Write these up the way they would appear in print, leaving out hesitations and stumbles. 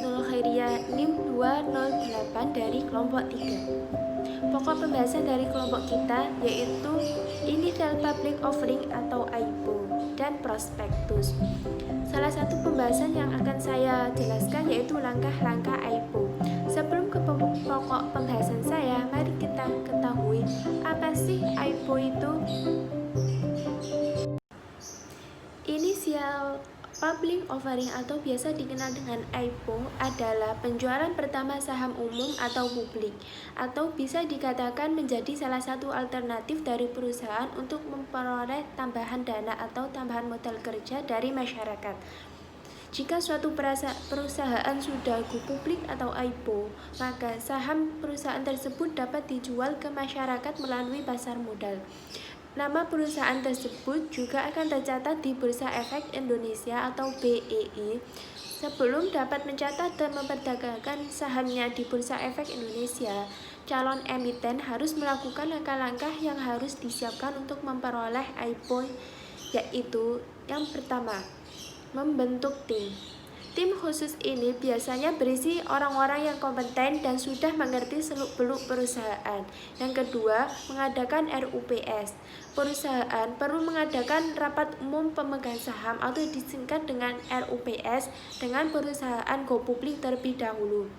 Husnul Khairia NIM 208 dari kelompok 3. Pokok pembahasan dari kelompok kita yaitu Initial Public Offering atau IPO dan Prospektus. Salah satu pembahasan yang akan saya jelaskan yaitu langkah-langkah IPO. Sebelum ke pokok pembahasan saya, mari kita ketahui apa sih IPO itu. Initial Public Offering atau biasa dikenal dengan IPO adalah penjualan pertama saham umum atau publik, atau bisa dikatakan menjadi salah satu alternatif dari perusahaan untuk memperoleh tambahan dana atau tambahan modal kerja dari masyarakat. Jika suatu perusahaan sudah go publik atau IPO, maka saham perusahaan tersebut dapat dijual ke masyarakat melalui pasar modal. Nama perusahaan tersebut juga akan tercatat di Bursa Efek Indonesia atau BEI. Sebelum dapat mencatat dan memperdagangkan sahamnya di Bursa Efek Indonesia, calon emiten harus melakukan langkah-langkah yang harus disiapkan untuk memperoleh IPO, yaitu yang pertama, membentuk tim. Tim khusus ini biasanya berisi orang-orang yang kompeten dan sudah mengerti seluk-beluk perusahaan. Yang kedua, mengadakan RUPS. Perusahaan perlu mengadakan rapat umum pemegang saham atau disingkat dengan RUPS dengan perusahaan go publik terlebih dahulu.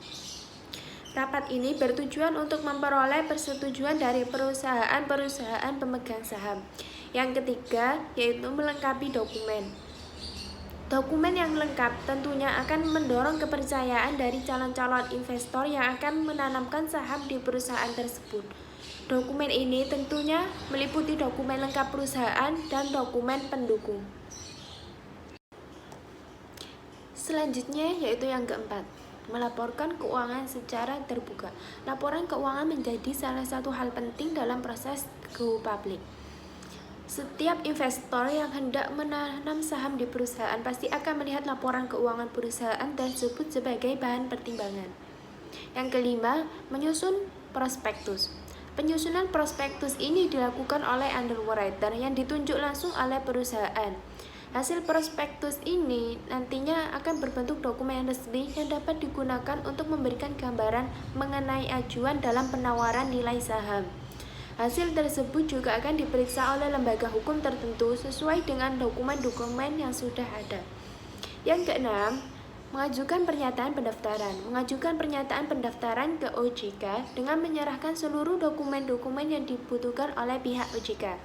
Rapat ini bertujuan untuk memperoleh persetujuan dari perusahaan-perusahaan pemegang saham. Yang ketiga, yaitu melengkapi dokumen. Dokumen yang lengkap tentunya akan mendorong kepercayaan dari calon-calon investor yang akan menanamkan saham di perusahaan tersebut. Dokumen ini tentunya meliputi dokumen lengkap perusahaan dan dokumen pendukung. Selanjutnya yaitu yang keempat, melaporkan keuangan secara terbuka. Laporan keuangan menjadi salah satu hal penting dalam proses go public. Setiap investor yang hendak menanam saham di perusahaan pasti akan melihat laporan keuangan perusahaan tersebut sebagai bahan pertimbangan. Yang kelima, menyusun prospektus. Penyusunan prospektus ini dilakukan oleh underwriter yang ditunjuk langsung oleh perusahaan. Hasil prospektus ini nantinya akan berbentuk dokumen resmi yang dapat digunakan untuk memberikan gambaran mengenai ajuan dalam penawaran nilai saham. Hasil tersebut juga akan diperiksa oleh lembaga hukum tertentu sesuai dengan dokumen-dokumen yang sudah ada. Yang keenam, mengajukan pernyataan pendaftaran. Mengajukan pernyataan pendaftaran ke OJK dengan menyerahkan seluruh dokumen-dokumen yang dibutuhkan oleh pihak OJK.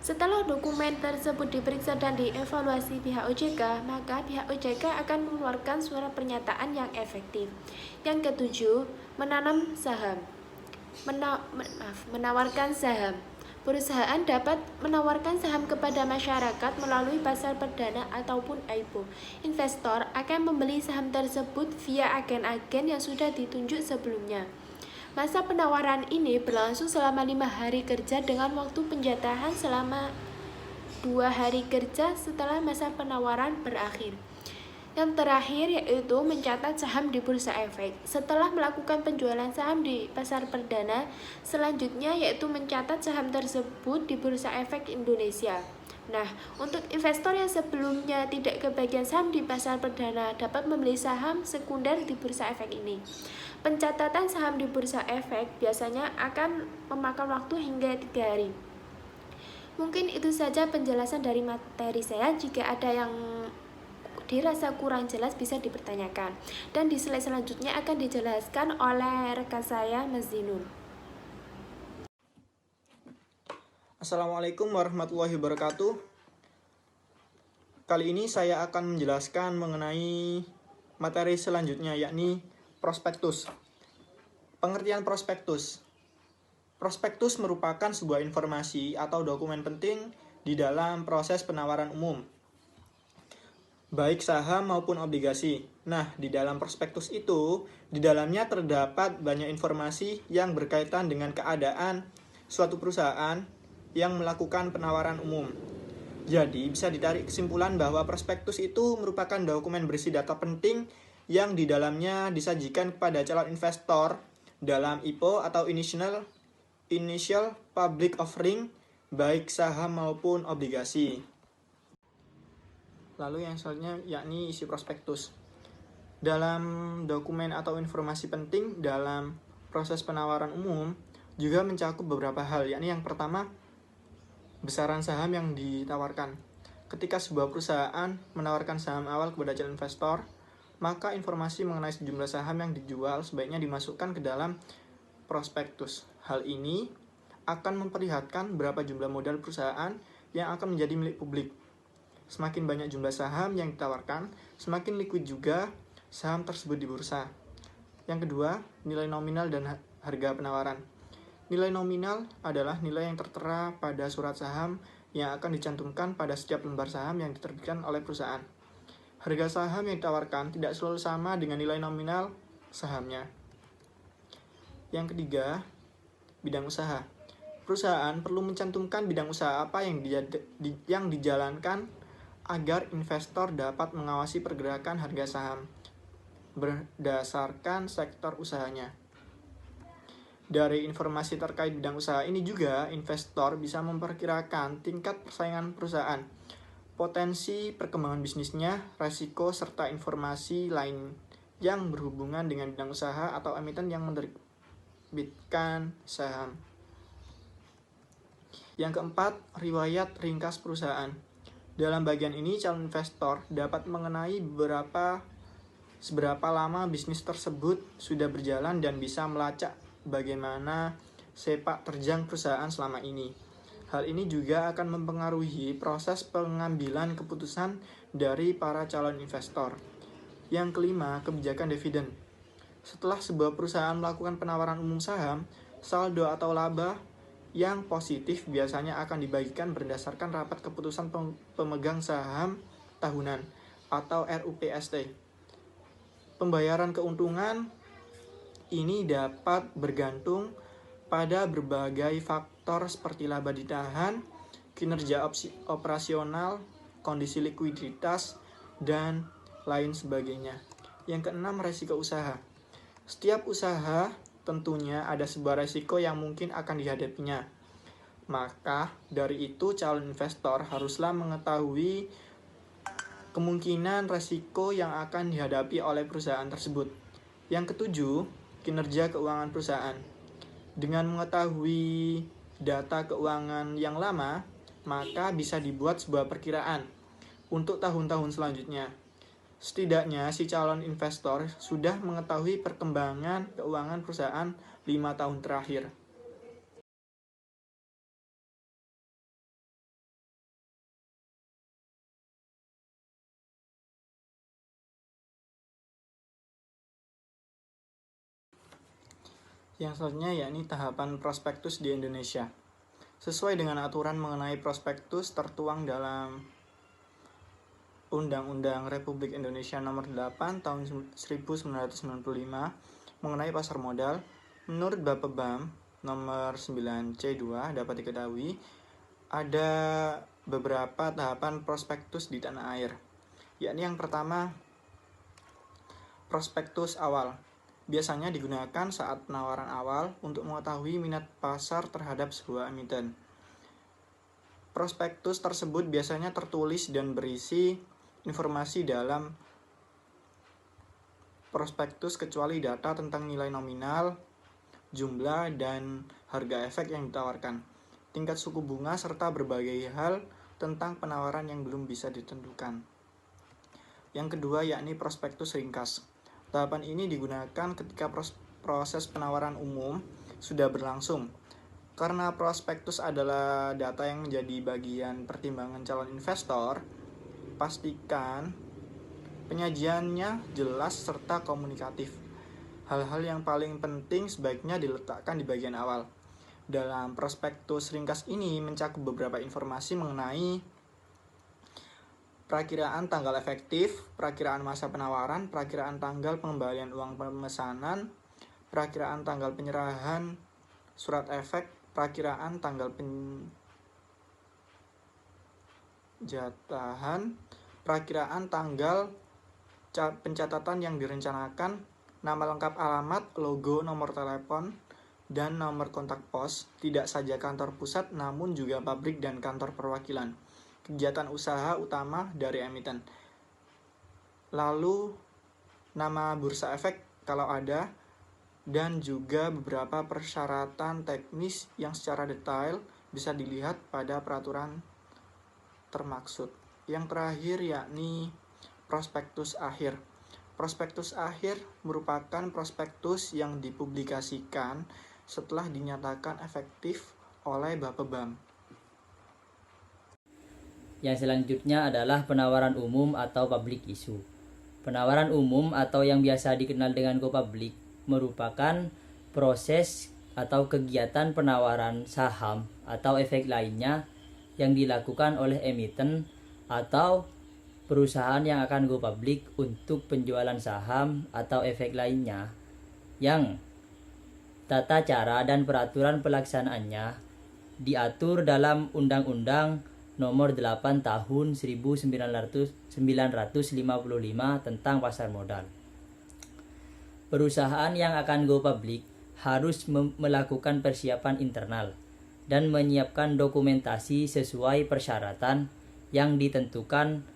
Setelah dokumen tersebut diperiksa dan dievaluasi pihak OJK, maka pihak OJK akan mengeluarkan surat pernyataan yang efektif. Yang ketujuh, menanam saham. Menawarkan saham. Perusahaan dapat menawarkan saham kepada masyarakat melalui pasar perdana ataupun IPO. Investor akan membeli saham tersebut via agen-agen yang sudah ditunjuk sebelumnya. Masa penawaran ini berlangsung selama 5 hari kerja dengan waktu penjatahan selama 2 hari kerja setelah masa penawaran berakhir. Yang terakhir yaitu mencatat saham di Bursa Efek. Setelah melakukan penjualan saham di pasar perdana, selanjutnya yaitu mencatat saham tersebut di Bursa Efek Indonesia. Nah, untuk investor yang sebelumnya tidak kebagian saham di pasar perdana dapat membeli saham sekunder di Bursa Efek ini. Pencatatan saham di Bursa Efek biasanya akan memakan waktu hingga 3 hari. Mungkin itu saja penjelasan dari materi saya. Jika ada yang dirasa kurang jelas bisa dipertanyakan, dan di slide selanjutnya akan dijelaskan oleh rekan saya Mas Zinul. Assalamualaikum warahmatullahi wabarakatuh. Kali ini saya akan menjelaskan mengenai materi selanjutnya, yakni prospektus. Pengertian prospektus. Prospektus merupakan sebuah informasi atau dokumen penting di dalam proses penawaran umum, baik saham maupun obligasi. Nah, di dalam prospektus itu, di dalamnya terdapat banyak informasi yang berkaitan dengan keadaan suatu perusahaan yang melakukan penawaran umum. Jadi, bisa ditarik kesimpulan bahwa prospektus itu merupakan dokumen berisi data penting yang di dalamnya disajikan kepada calon investor dalam IPO atau Initial Public Offering, baik saham maupun obligasi. Lalu yang selanjutnya yakni isi prospektus. Dalam dokumen atau informasi penting dalam proses penawaran umum juga mencakup beberapa hal, yakni yang pertama, besaran saham yang ditawarkan. Ketika sebuah perusahaan menawarkan saham awal kepada calon investor, maka informasi mengenai sejumlah saham yang dijual sebaiknya dimasukkan ke dalam prospektus. Hal ini akan memperlihatkan berapa jumlah modal perusahaan yang akan menjadi milik publik. Semakin banyak jumlah saham yang ditawarkan, semakin liquid juga saham tersebut di bursa. Yang kedua, nilai nominal dan harga penawaran. Nilai nominal adalah nilai yang tertera pada surat saham yang akan dicantumkan pada setiap lembar saham yang diterbitkan oleh perusahaan. Harga saham yang ditawarkan tidak selalu sama dengan nilai nominal sahamnya. Yang ketiga, bidang usaha. Perusahaan perlu mencantumkan bidang usaha apa yang dijalankan agar investor dapat mengawasi pergerakan harga saham berdasarkan sektor usahanya. Dari informasi terkait bidang usaha ini juga, investor bisa memperkirakan tingkat persaingan perusahaan, potensi perkembangan bisnisnya, resiko, serta informasi lain yang berhubungan dengan bidang usaha atau emiten yang menerbitkan saham. Yang keempat, riwayat ringkas perusahaan. Dalam bagian ini, calon investor dapat mengenai seberapa lama bisnis tersebut sudah berjalan dan bisa melacak bagaimana sepak terjang perusahaan selama ini. Hal ini juga akan mempengaruhi proses pengambilan keputusan dari para calon investor. Yang kelima, kebijakan dividen. Setelah sebuah perusahaan melakukan penawaran umum saham, saldo atau laba yang positif biasanya akan dibagikan berdasarkan rapat keputusan pemegang saham tahunan atau RUPST. Pembayaran keuntungan ini dapat bergantung pada berbagai faktor seperti laba ditahan, kinerja operasional, kondisi likuiditas, dan lain sebagainya. Yang keenam, resiko usaha. Setiap usaha tentunya ada sebuah resiko yang mungkin akan dihadapinya. Maka dari itu calon investor haruslah mengetahui kemungkinan resiko yang akan dihadapi oleh perusahaan tersebut. Yang ketujuh, kinerja keuangan perusahaan. Dengan mengetahui data keuangan yang lama, maka bisa dibuat sebuah perkiraan untuk tahun-tahun selanjutnya. Setidaknya si calon investor sudah mengetahui perkembangan keuangan perusahaan 5 tahun terakhir. Yang selanjutnya yakni tahapan prospektus di Indonesia. Sesuai dengan aturan mengenai prospektus tertuang dalam Undang-Undang Republik Indonesia Nomor 8 Tahun 1995 mengenai pasar modal, menurut Bapepbam Nomor 9C2 dapat diketahui ada beberapa tahapan prospektus di tanah air. Yakni yang pertama, prospektus awal. Biasanya digunakan saat penawaran awal untuk mengetahui minat pasar terhadap sebuah emiten. Prospektus tersebut biasanya tertulis dan berisi informasi dalam prospektus kecuali data tentang nilai nominal, jumlah, dan harga efek yang ditawarkan, tingkat suku bunga, serta berbagai hal tentang penawaran yang belum bisa ditentukan. Yang kedua yakni prospektus ringkas. Tahapan ini digunakan ketika proses penawaran umum sudah berlangsung. Karena prospektus adalah data yang menjadi bagian pertimbangan calon investor, pastikan penyajiannya jelas serta komunikatif. Hal-hal yang paling penting sebaiknya diletakkan di bagian awal. Dalam prospektus ringkas ini mencakup beberapa informasi mengenai perakiraan tanggal efektif, perakiraan masa penawaran, perakiraan tanggal pengembalian uang pemesanan, perakiraan tanggal penyerahan surat efek, perakiraan tanggal penjatahan, perakiraan tanggal pencatatan yang direncanakan, nama lengkap alamat, logo, nomor telepon, dan nomor kontak pos, tidak saja kantor pusat namun juga pabrik dan kantor perwakilan, kegiatan usaha utama dari emiten. Lalu nama bursa efek kalau ada, dan juga beberapa persyaratan teknis yang secara detail bisa dilihat pada peraturan termaksud. Yang terakhir yakni prospektus akhir. Prospektus akhir merupakan prospektus yang dipublikasikan setelah dinyatakan efektif oleh Bapepam. Yang selanjutnya adalah penawaran umum atau public issue. Penawaran umum atau yang biasa dikenal dengan go public merupakan proses atau kegiatan penawaran saham atau efek lainnya yang dilakukan oleh emiten atau perusahaan yang akan go public untuk penjualan saham atau efek lainnya yang tata cara dan peraturan pelaksanaannya diatur dalam Undang-Undang Nomor 8 Tahun 1955 tentang pasar modal. Perusahaan yang akan go public harus melakukan persiapan internal dan menyiapkan dokumentasi sesuai persyaratan yang ditentukan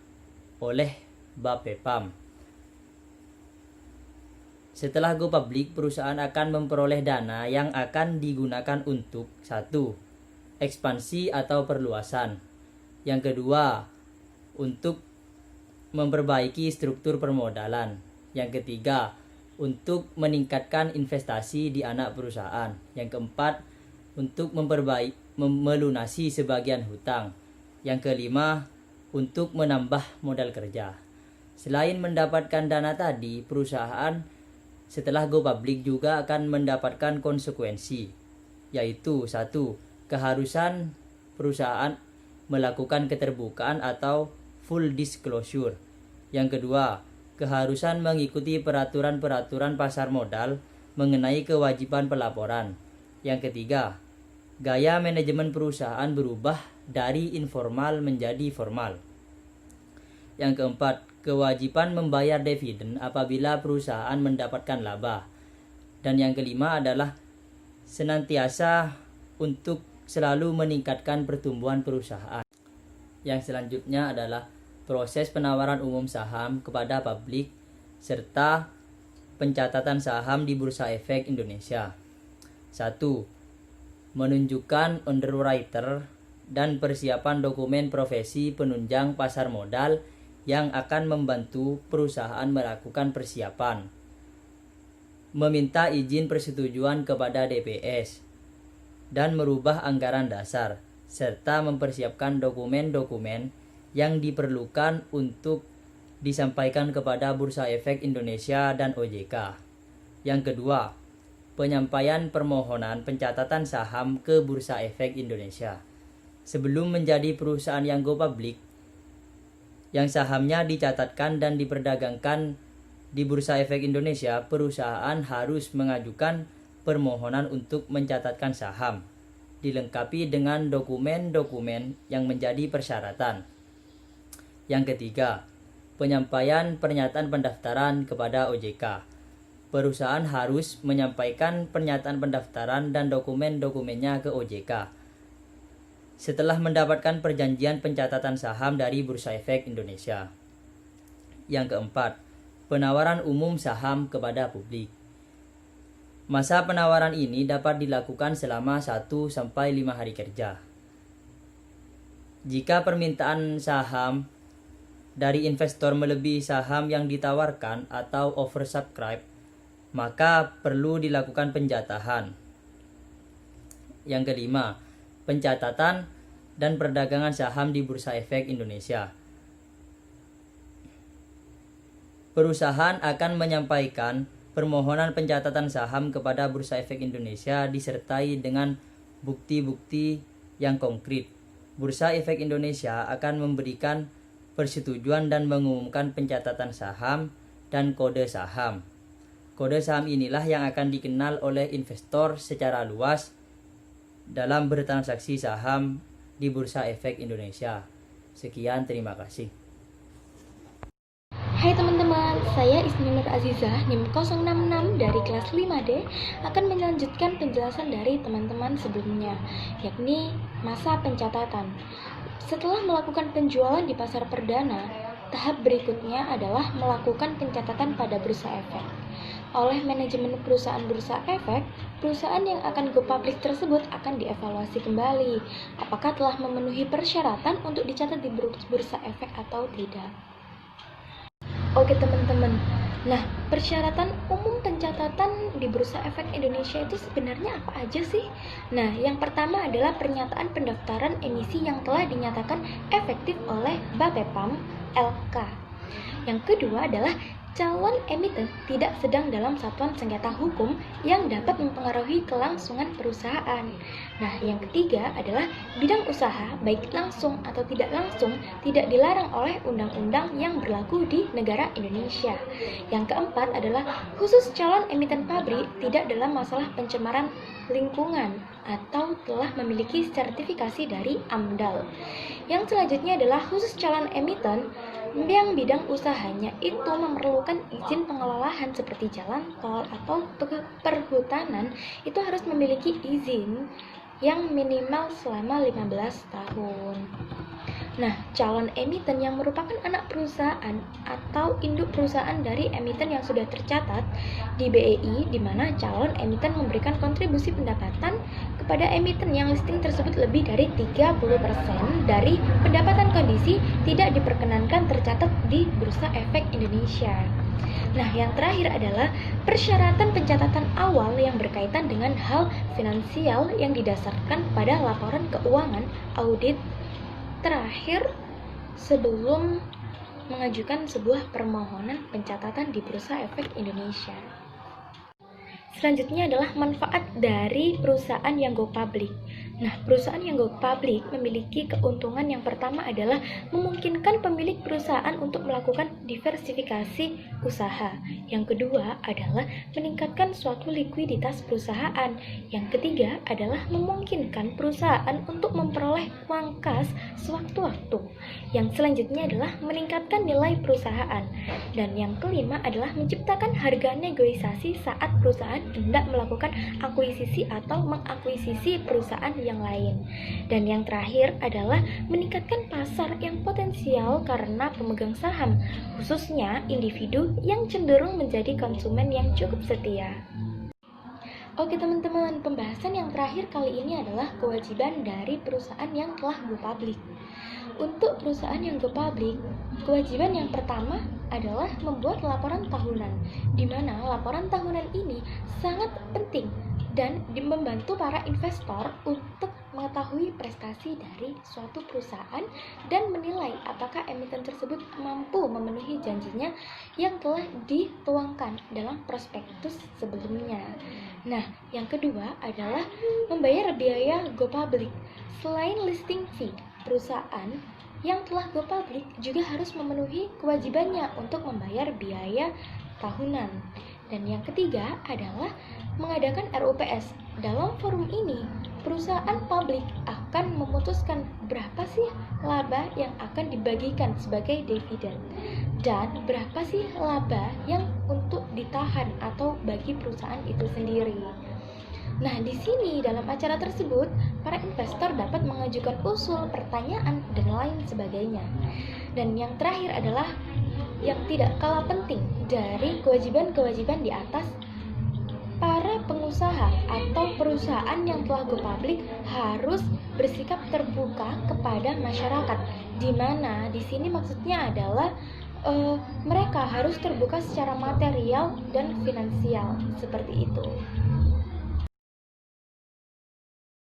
oleh Bapepam. Setelah go public, perusahaan akan memperoleh dana yang akan digunakan untuk 1. Ekspansi atau perluasan. Yang kedua, untuk memperbaiki struktur permodalan. Yang ketiga, untuk meningkatkan investasi di anak perusahaan. Yang keempat, untuk melunasi sebagian hutang. Yang kelima, untuk menambah modal kerja. Selain mendapatkan dana tadi, perusahaan setelah go public juga akan mendapatkan konsekuensi, yaitu 1. Keharusan perusahaan melakukan keterbukaan atau full disclosure. Yang kedua, keharusan mengikuti peraturan-peraturan pasar modal mengenai kewajiban pelaporan. Yang ketiga, gaya manajemen perusahaan berubah dari informal menjadi formal. Yang keempat, kewajiban membayar dividen apabila perusahaan mendapatkan laba. Dan yang kelima adalah senantiasa untuk selalu meningkatkan pertumbuhan perusahaan. Yang selanjutnya adalah proses penawaran umum saham kepada publik serta pencatatan saham di Bursa Efek Indonesia. 1. Menunjukkan underwriter dan persiapan dokumen profesi penunjang pasar modal yang akan membantu perusahaan melakukan persiapan. Meminta izin persetujuan kepada DPS dan merubah anggaran dasar, serta mempersiapkan dokumen-dokumen yang diperlukan untuk disampaikan kepada Bursa Efek Indonesia dan OJK. Yang kedua, penyampaian permohonan pencatatan saham ke Bursa Efek Indonesia. Sebelum menjadi perusahaan yang go public, yang sahamnya dicatatkan dan diperdagangkan di Bursa Efek Indonesia, perusahaan harus mengajukan permohonan untuk mencatatkan saham, dilengkapi dengan dokumen-dokumen yang menjadi persyaratan. Yang ketiga, penyampaian pernyataan pendaftaran kepada OJK. Perusahaan harus menyampaikan pernyataan pendaftaran dan dokumen-dokumennya ke OJK setelah mendapatkan perjanjian pencatatan saham dari Bursa Efek Indonesia. Yang keempat, penawaran umum saham kepada publik. Masa penawaran ini dapat dilakukan selama 1-5 hari kerja. Jika permintaan saham dari investor melebihi saham yang ditawarkan atau oversubscribe, maka perlu dilakukan penjatahan. Yang kelima, pencatatan dan perdagangan saham di Bursa Efek Indonesia. Perusahaan akan menyampaikan permohonan pencatatan saham kepada Bursa Efek Indonesia disertai dengan bukti-bukti yang konkret. Bursa Efek Indonesia akan memberikan persetujuan dan mengumumkan pencatatan saham dan kode saham. Kode saham inilah yang akan dikenal oleh investor secara luas dalam bertransaksi saham di Bursa Efek Indonesia. Sekian, terima kasih. Hai teman-teman, saya Ismi Nur Azizah, NIM 066 dari kelas 5D akan melanjutkan penjelasan dari teman-teman sebelumnya, yakni masa pencatatan. Setelah melakukan penjualan di pasar perdana, Tahap berikutnya adalah melakukan pencatatan pada bursa efek. Oleh manajemen perusahaan bursa efek, perusahaan yang akan go public tersebut akan dievaluasi kembali apakah telah memenuhi persyaratan untuk dicatat di bursa efek atau tidak. Oke teman-teman, nah persyaratan umum pencatatan di Bursa Efek Indonesia itu sebenarnya apa aja sih? Nah, yang pertama adalah pernyataan pendaftaran emisi yang telah dinyatakan efektif oleh Bapepam LK. Yang kedua adalah calon emiten tidak sedang dalam satuan sengketa hukum yang dapat mempengaruhi kelangsungan perusahaan. Nah, yang ketiga adalah bidang usaha, baik langsung atau tidak langsung, tidak dilarang oleh undang-undang yang berlaku di negara Indonesia. Yang keempat adalah khusus calon emiten pabrik tidak dalam masalah pencemaran lingkungan atau telah memiliki sertifikasi dari AMDAL. Yang selanjutnya adalah khusus calon emiten yang bidang usahanya itu memerlukan izin pengelolaan seperti jalan tol atau perhutanan, itu harus memiliki izin yang minimal selama 15 tahun. Nah, calon emiten yang merupakan anak perusahaan atau induk perusahaan dari emiten yang sudah tercatat di BEI, di mana calon emiten memberikan kontribusi pendapatan kepada emiten yang listing tersebut lebih dari 30% dari pendapatan kondisi tidak diperkenankan tercatat di Bursa Efek Indonesia. Nah, yang terakhir adalah persyaratan pencatatan awal yang berkaitan dengan hal finansial yang didasarkan pada laporan keuangan audit terakhir sebelum mengajukan sebuah permohonan pencatatan di Bursa Efek Indonesia. Selanjutnya adalah manfaat dari perusahaan yang go public. Nah, perusahaan yang go public memiliki keuntungan yang pertama adalah memungkinkan pemilik perusahaan untuk melakukan diversifikasi usaha. Yang kedua adalah meningkatkan suatu likuiditas perusahaan. Yang ketiga adalah memungkinkan perusahaan untuk memperoleh uang kas sewaktu-waktu. Yang selanjutnya adalah meningkatkan nilai perusahaan. Dan yang kelima adalah menciptakan harga negosiasi saat perusahaan hendak melakukan akuisisi atau mengakuisisi perusahaan yang lain. Dan yang terakhir adalah meningkatkan pasar yang potensial karena pemegang saham, khususnya individu yang cenderung menjadi konsumen yang cukup setia. Oke teman-teman, pembahasan yang terakhir kali ini adalah kewajiban dari perusahaan yang telah go public. Untuk perusahaan yang go public, kewajiban yang pertama adalah membuat laporan tahunan, di mana laporan tahunan ini sangat penting dan membantu para investor untuk mengetahui prestasi dari suatu perusahaan dan menilai apakah emiten tersebut mampu memenuhi janjinya yang telah dituangkan dalam prospektus sebelumnya. Nah, yang kedua adalah membayar biaya go public. Selain listing fee, perusahaan yang telah go public juga harus memenuhi kewajibannya untuk membayar biaya tahunan. Dan yang ketiga adalah mengadakan RUPS. Dalam forum ini, perusahaan publik akan memutuskan berapa sih laba yang akan dibagikan sebagai dividen dan berapa sih laba yang untuk ditahan atau bagi perusahaan itu sendiri. Nah, di sini dalam acara tersebut, para investor dapat mengajukan usul, pertanyaan, dan lain sebagainya. Dan yang terakhir adalah yang tidak kalah penting dari kewajiban-kewajiban di atas, para pengusaha atau perusahaan yang telah go public harus bersikap terbuka kepada masyarakat. Di mana di sini maksudnya adalah mereka harus terbuka secara material dan finansial, seperti itu.